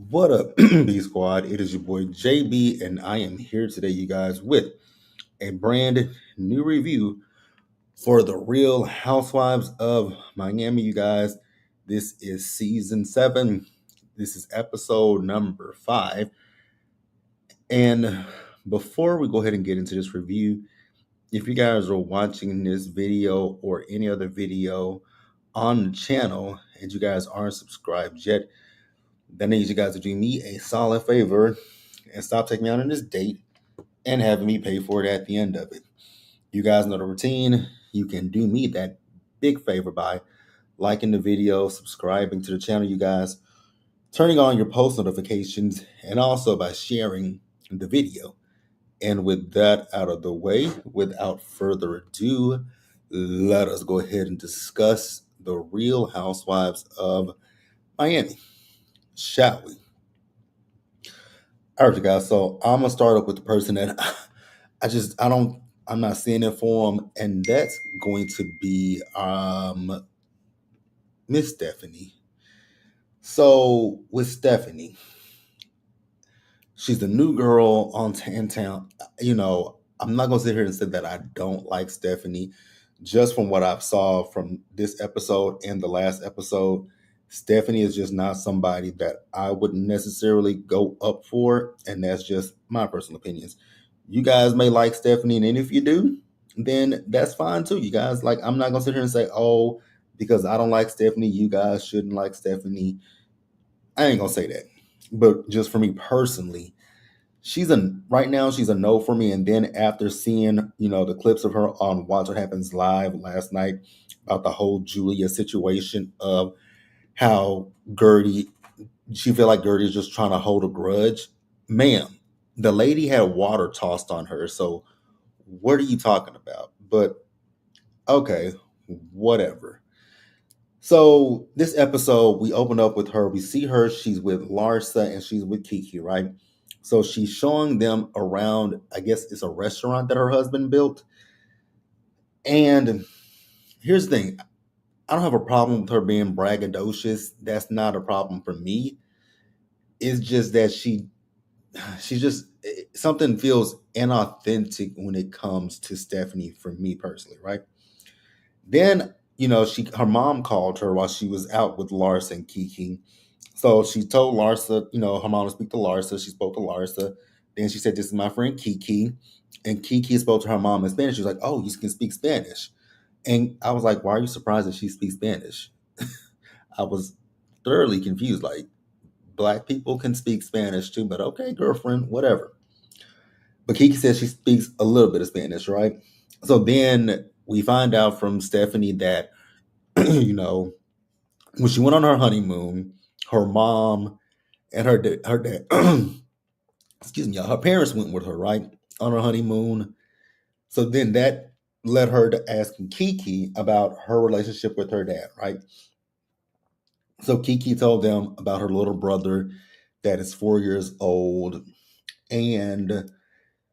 What up, B Squad? It is your boy JB, and I am here today, you guys, with a brand new review for the Real Housewives of Miami, you guys. This is season 7. This is episode number 5. And before we go ahead and get into this review, if you guys are watching this video or any other video on the channel and you guys aren't subscribed yet, that needs you guys to do me a solid favor and stop taking me out on this date and having me pay for it at the end of it. You guys know the routine. You can do me that big favor by liking the video, subscribing to the channel, you guys, turning on your post notifications, and also by sharing the video. And with that out of the way, without further ado, let us go ahead and discuss the Real Housewives of Miami, shall we? All right, you guys. So I'm gonna start up with the person that I'm not seeing it for them, and that's going to be Miss Stephanie. So with Stephanie, she's the new girl in town. I'm not gonna sit here and say that I don't like Stephanie. Just from what I've saw from this episode and the last episode, Stephanie is just not somebody that I would necessarily go up for, and that's just my personal opinions. You guys may like Stephanie, and if you do, then that's fine too. You guys, like, I'm not gonna sit here and say, oh, because I don't like Stephanie, you guys shouldn't like Stephanie. I ain't gonna say that. But just for me personally, right now she's a no for me. And then after seeing, the clips of her on Watch What Happens Live last night about the whole Julia situation of how she feel like Gertie is just trying to hold a grudge. Ma'am, the lady had water tossed on her. So what are you talking about? But okay, whatever. So this episode, we open up with her. We see her. She's with Larsa and she's with Kiki, right? So she's showing them around. I guess it's a restaurant that her husband built. And here's the thing: I don't have a problem with her being braggadocious. That's not a problem for me. It's just that she's just something feels inauthentic when it comes to Stephanie for me personally, right? Then her mom called her while she was out with Larsa and Kiki. So she told Larsa, her mom to speak to Larsa. She spoke to Larsa. Then she said, "This is my friend Kiki," and Kiki spoke to her mom in Spanish. She was like, "Oh, you can speak Spanish," and I was like, "Why are you surprised that she speaks Spanish?" I was thoroughly confused. Like, black people can speak Spanish too, but okay, girlfriend, whatever. But Kiki says she speaks a little bit of Spanish, right? So then we find out from Stephanie that, when she went on her honeymoon, her mom and her dad, excuse me, her parents went with her, right, on her honeymoon. So then that led her to asking Kiki about her relationship with her dad, right? So Kiki told them about her little brother that is 4 years old. And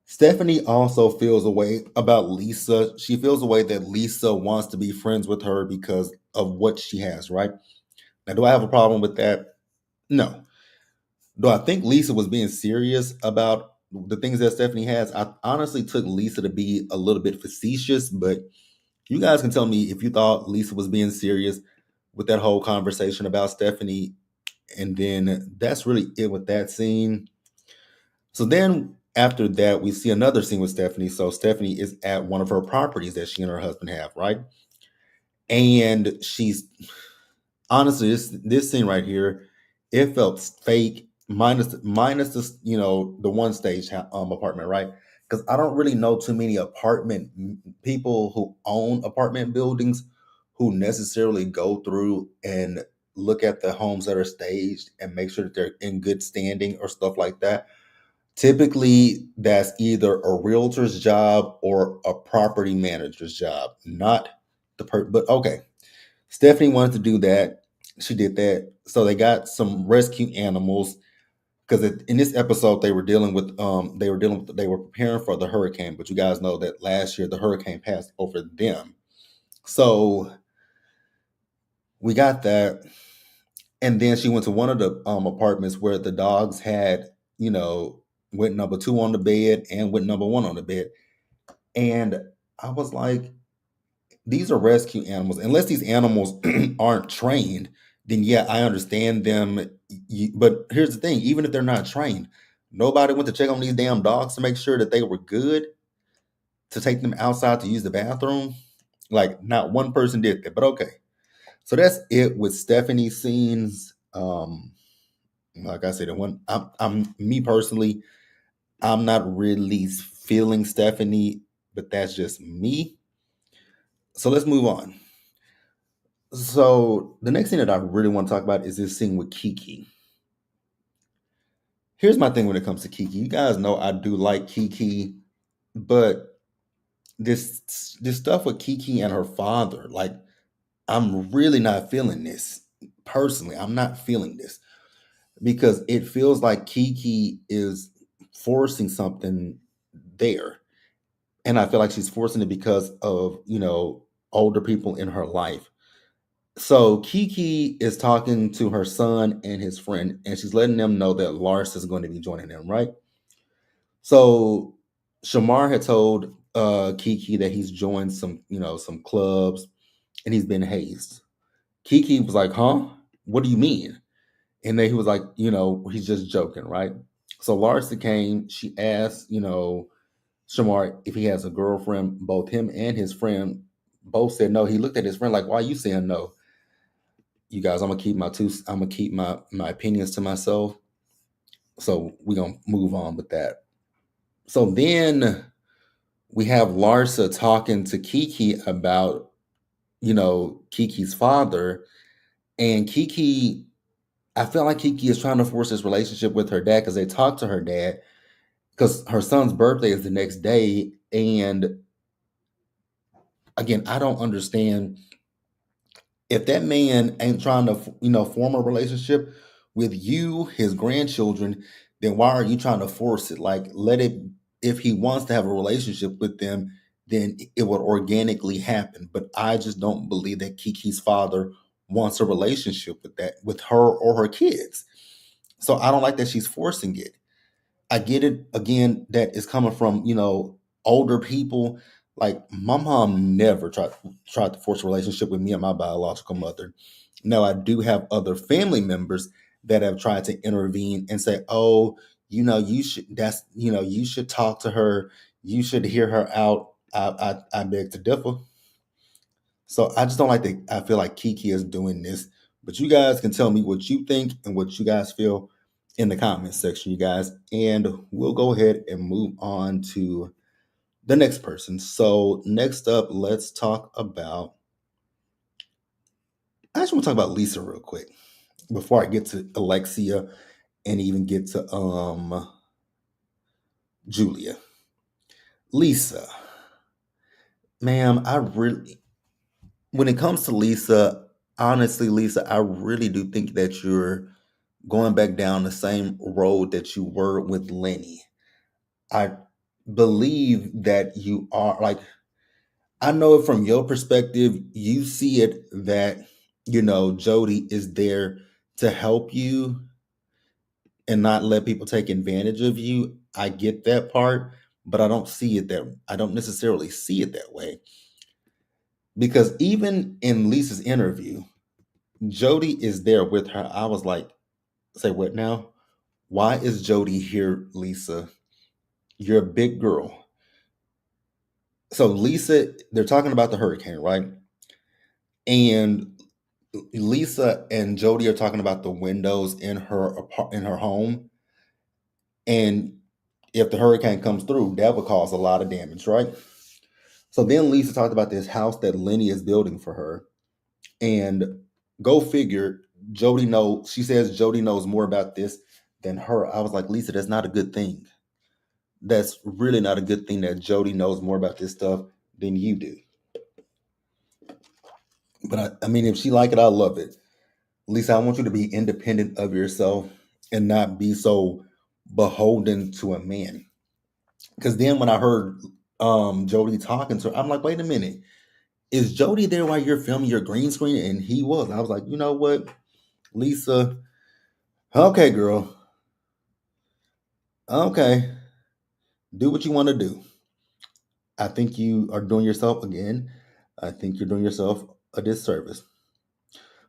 Stephanie also feels a way about Lisa. She feels a way that Lisa wants to be friends with her because of what she has, right? Now, do I have a problem with that? No. Do I think Lisa was being serious about the things that Stephanie has? I honestly took Lisa to be a little bit facetious, but you guys can tell me if you thought Lisa was being serious with that whole conversation about Stephanie. And then that's really it with that scene. So then after that, we see another scene with Stephanie. So Stephanie is at one of her properties that she and her husband have, right? And she's honestly, this scene right here, it felt fake. Minus this, the one stage apartment, right? Because I don't really know too many people who own apartment buildings who necessarily go through and look at the homes that are staged and make sure that they're in good standing or stuff like that. Typically, that's either a realtor's job or a property manager's job, not but okay. Stephanie wanted to do that. She did that. So they got some rescue animals because in this episode they were preparing for the hurricane, but you guys know that last year the hurricane passed over them. So we got that. And then she went to one of the apartments where the dogs had, you know, went number two on the bed and went number one on the bed. And I was like, these are rescue animals. Unless these animals aren't trained, then yeah, I understand them. But here's the thing: even if they're not trained, nobody went to check on these damn dogs to make sure that they were good to take them outside to use the bathroom. Like, not one person did that. But okay, so that's it with Stephanie's scenes. Like I said, the one I'm me personally, I'm not really feeling Stephanie, but that's just me. So let's move on. So the next thing that I really want to talk about is this scene with Kiki. Here's my thing when it comes to Kiki. You guys know I do like Kiki, but this stuff with Kiki and her father, like, I'm really not feeling this. Personally, I'm not feeling this because it feels like Kiki is forcing something there. And I feel like she's forcing it because of, older people in her life. So Kiki is talking to her son and his friend, and she's letting them know that Lars is going to be joining them, right? So Shamar had told Kiki that he's joined some clubs and he's been hazed. Kiki was like, huh? What do you mean? And then he was like, he's just joking, right? So Larsa came, she asked, Shamar if he has a girlfriend. Both him and his friend both said no. He looked at his friend like, why are you saying no? You guys, I'm gonna keep my opinions to myself. So we're gonna move on with that. So then we have Larsa talking to Kiki about, Kiki's father. And Kiki, I feel like Kiki is trying to force this relationship with her dad because they talk to her dad because her son's birthday is the next day. And again, I don't understand if that man ain't trying to, form a relationship with you, his grandchildren, then why are you trying to force it? Like, let it, if he wants to have a relationship with them, then it would organically happen. But I just don't believe that Kiki's father wants a relationship with her or her kids. So I don't like that she's forcing it. I get it again that it's coming from, older people. Like, my mom never tried to force a relationship with me and my biological mother. Now I do have other family members that have tried to intervene and say, "Oh, you should talk to her. You should hear her out." I beg to differ. So I just don't like that. I feel like Kiki is doing this, but you guys can tell me what you think and what you guys feel in the comments section, you guys, and we'll go ahead and move on to the next person. So next up, let's talk about. I just want to talk about Lisa real quick before I get to Alexia and even get to Julia. Lisa, ma'am, I really, when it comes to Lisa, honestly, Lisa, I really do think that you're going back down the same road that you were with Lenny. I believe that you are like, I know it from your perspective, you see it that, Jody is there to help you and not let people take advantage of you. I get that part, but I don't necessarily see it that way. Because even in Lisa's interview, Jody is there with her. I was like, say what now? Why is Jody here, Lisa? You're a big girl. So Lisa, they're talking about the hurricane, right? And Lisa and Jody are talking about the windows in her home, and if the hurricane comes through, that would cause a lot of damage, right? So then Lisa talked about this house that Lenny is building for her, and go figure, Jody knows. She says Jody knows more about this than her. I was like, Lisa, that's not a good thing. That's really not a good thing that Jody knows more about this stuff than you do. But I mean, if she like it, I love it. Lisa, I want you to be independent of yourself and not be so beholden to a man. Because then when I heard Jody talking to her, I'm like, wait a minute. Is Jody there while you're filming your green screen? And he was. I was like, you know what? Lisa, okay, girl. Okay, do what you want to do. I think you are doing yourself again. I think you're doing yourself a disservice.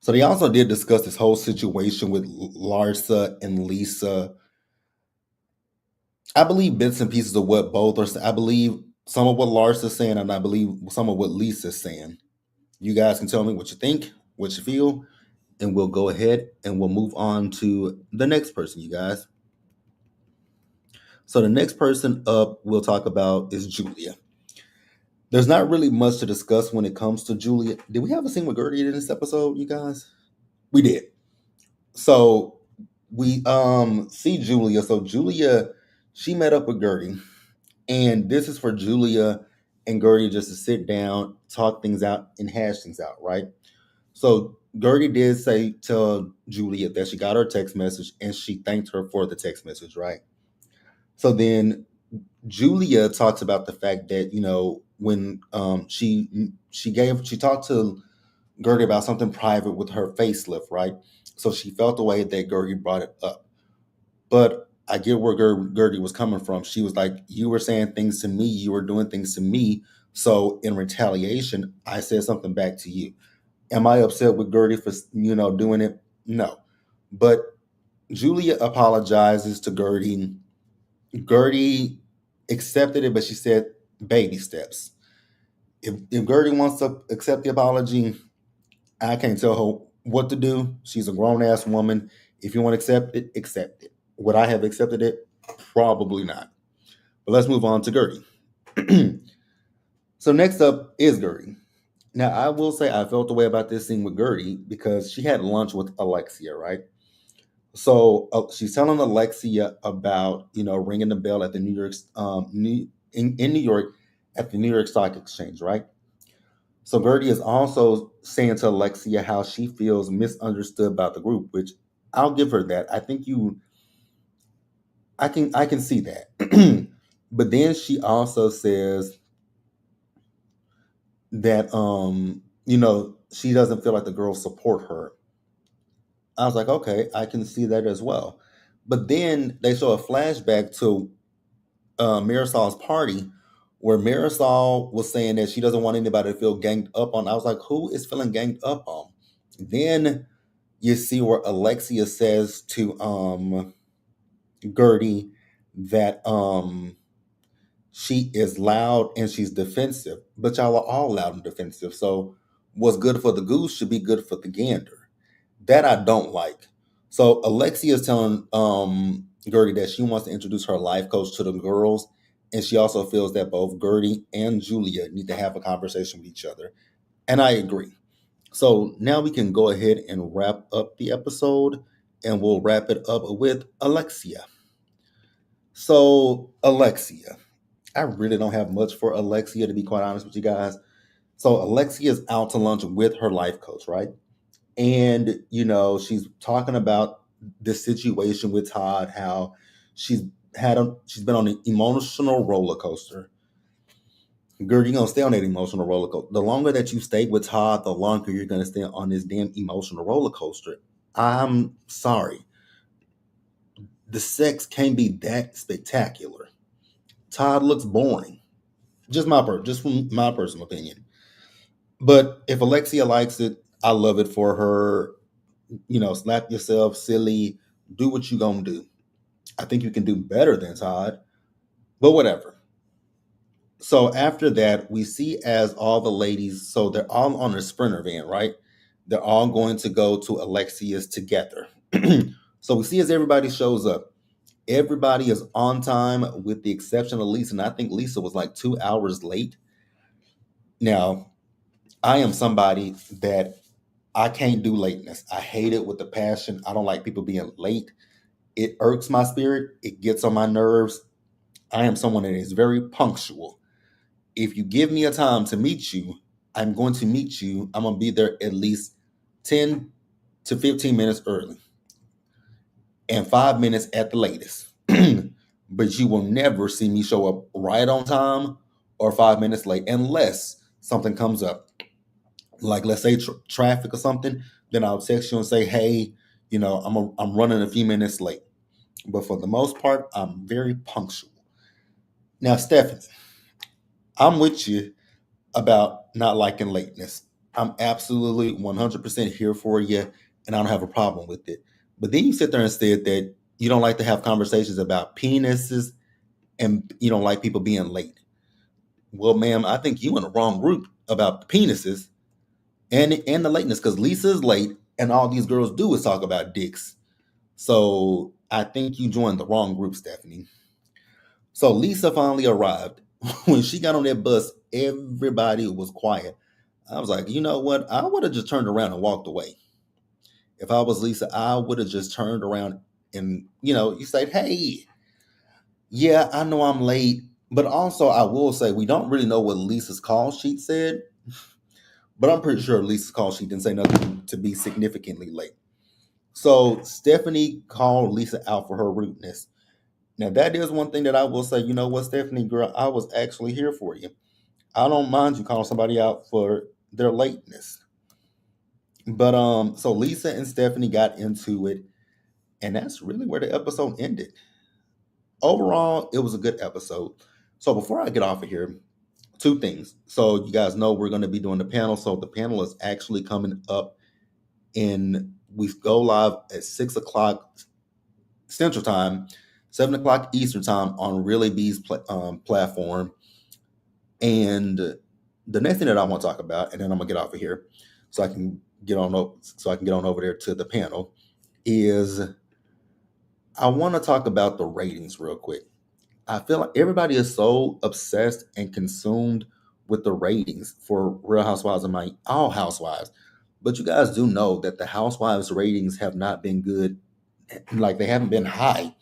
So they also did discuss this whole situation with Larsa and Lisa. I believe bits and pieces of what both are. I believe some of what Larsa's saying, and I believe some of what Lisa's saying. You guys can tell me what you think, what you feel, and we'll go ahead and we'll move on to the next person, you guys. So the next person up we'll talk about is Julia. There's not really much to discuss when it comes to Julia. Did we have a scene with Gertie in this episode, you guys? We did. So we see Julia. So Julia, she met up with Gertie, and this is for Julia and Gertie just to sit down, talk things out, and hash things out, right? So Gertie did say to Julia that she got her text message and she thanked her for the text message, right? So then Julia talks about the fact that when she talked to Gertie about something private with her facelift, right? So she felt the way that Gertie brought it up. But I get where Gertie was coming from. She was like, "You were saying things to me, you were doing things to me. So in retaliation, I said something back to you." Am I upset with Gertie for doing it? No. But Julia apologizes to Gertie. Gertie accepted it, but she said baby steps. If Gertie wants to accept the apology, I can't tell her what to do. She's a grown ass woman. If you want to accept it, accept it. Would I have accepted it? Probably not. But let's move on to Gertie. So next up is Gertie. Now I will say I felt the way about this scene with Gertie because she had lunch with Alexia, right? So she's telling Alexia about ringing the bell at the in New York at the New York Stock Exchange, right? So Gertie is also saying to Alexia how she feels misunderstood about the group, which I'll give her that. I think I can see that. But then she also says that she doesn't feel like the girls support her. I was like, okay, I can see that as well. But then they show a flashback to Marisol's party where Marisol was saying that she doesn't want anybody to feel ganged up on. I was like, who is feeling ganged up on? Then you see where Alexia says to Gertie that she is loud and she's defensive, but y'all are all loud and defensive. So what's good for the goose should be good for the gander. That I don't like. So Alexia is telling Gertie that she wants to introduce her life coach to the girls, and she also feels that both Gertie and Julia need to have a conversation with each other. And I agree. So now we can go ahead and wrap up the episode, and we'll wrap it up with Alexia. So Alexia, I really don't have much for Alexia to be quite honest with you guys. So Alexia is out to lunch with her life coach, right? And she's talking about this situation with Todd, how she's been on an emotional roller coaster. Girl, you're gonna stay on that emotional roller coaster. The longer that you stay with Todd, the longer you're gonna stay on this damn emotional roller coaster. I'm sorry. The sex can't be that spectacular. Todd looks boring. Just from my personal opinion. But if Alexia likes it, I love it for her. Slap yourself, silly, do what you gonna do. I think you can do better than Todd, but whatever. So after that, we see as all the ladies, so they're all on a sprinter van, right? They're all going to go to Alexia's together. So we see as everybody shows up, everybody is on time with the exception of Lisa. And I think Lisa was like 2 hours late. Now, I am somebody that I can't do lateness. I hate it with a passion. I don't like people being late. It irks my spirit. It gets on my nerves. I am someone that is very punctual. If you give me a time to meet you, I'm going to meet you. I'm going to be there at least 10 to 15 minutes early and 5 minutes at the latest. But you will never see me show up right on time or 5 minutes late unless something comes up. Like, let's say traffic or something. Then I'll text you and say, hey, I'm running a few minutes late, but for the most part, I'm very punctual. Now, Stephanie, I'm with you about not liking lateness. I'm absolutely 100% here for you, and I don't have a problem with it. But then you sit there and said that you don't like to have conversations about penises and you don't like people being late. Well, ma'am, I think you in the wrong group about the penises and the lateness because Lisa's late and all these girls do is talk about dicks. So I think you joined the wrong group, Stephanie. So Lisa finally arrived. When she got on that bus, everybody was quiet. I was like, you know what? I would have just turned around and walked away. If I was Lisa, I would have just turned around and, you said, hey, yeah, I know I'm late. But also, I will say, we don't really know what Lisa's call sheet said, but I'm pretty sure Lisa's call sheet didn't say nothing to be significantly late. So Stephanie called Lisa out for her rudeness. Now, that is one thing that I will say, you know what, Stephanie, girl, I was actually here for you. I don't mind you calling somebody out for their lateness. But so Lisa and Stephanie got into it, and that's really where the episode ended. Overall, it was a good episode. So before I get off of here, two things. So you guys know we're going to be doing the panel. So the panel is actually coming up we go live at 6 o'clock Central Time, 7 o'clock Eastern Time on Really Bees platform. And the next thing that I want to talk about, and then I'm gonna get off of here, so I can get on over there to the panel, is I want to talk about the ratings real quick. I feel like everybody is so obsessed and consumed with the ratings for Real Housewives of Miami, all Housewives. But you guys do know that the Housewives ratings have not been good, like they haven't been high.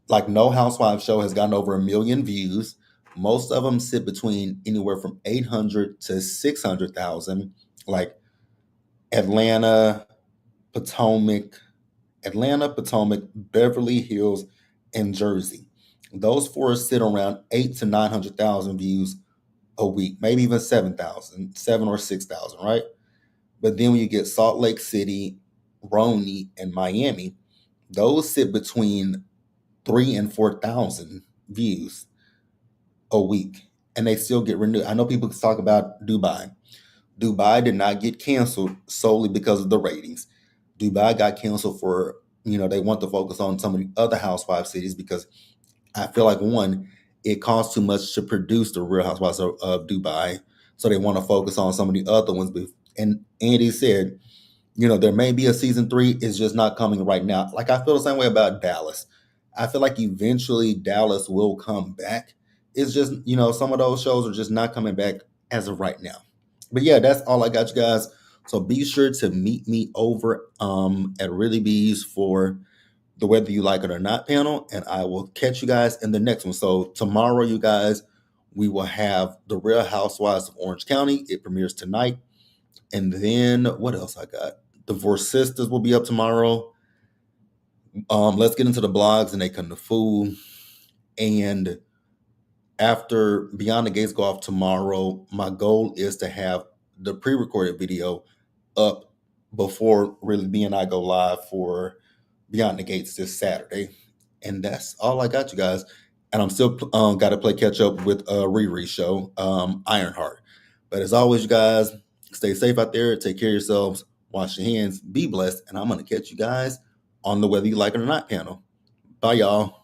Like no Housewives show has gotten over 1 million views. Most of them sit between anywhere from 800 to 600,000. Like Atlanta, Potomac, Beverly Hills, and Jersey. Those four sit around 8 to 900,000 views a week, maybe even 7,000, 7 or 6,000, right? But then when you get Salt Lake City, Roni, and Miami, those sit between 3 and 4,000 views a week, and they still get renewed. I know people talk about Dubai. Dubai did not get canceled solely because of the ratings. Dubai got canceled for, they want to focus on some of the other housewife cities because I feel like one, it costs too much to produce the Real Housewives of Dubai. So they want to focus on some of the other ones. And Andy said, there may be a season 3, it's just not coming right now. Like I feel the same way about Dallas. I feel like eventually Dallas will come back. It's just, some of those shows are just not coming back as of right now. But yeah, that's all I got, you guys. So be sure to meet me over at Really Bees for the Whether You Like It or Not panel, and I will catch you guys in the next one. So tomorrow, you guys, we will have The Real Housewives of Orange County. It premieres tonight. And then what else I got? Divorce Sisters will be up tomorrow. Let's get into the blogs and they come to food. And after Beyond the Gates go off tomorrow, my goal is to have the pre-recorded video up before Really B and I go live for Beyond the Gates this Saturday. And that's all I got, you guys. And I'm still got to play catch up with Riri's show, Ironheart. But as always, you guys, stay safe out there. Take care of yourselves. Wash your hands. Be blessed. And I'm going to catch you guys on the Whether You Like It or Not panel. Bye, y'all.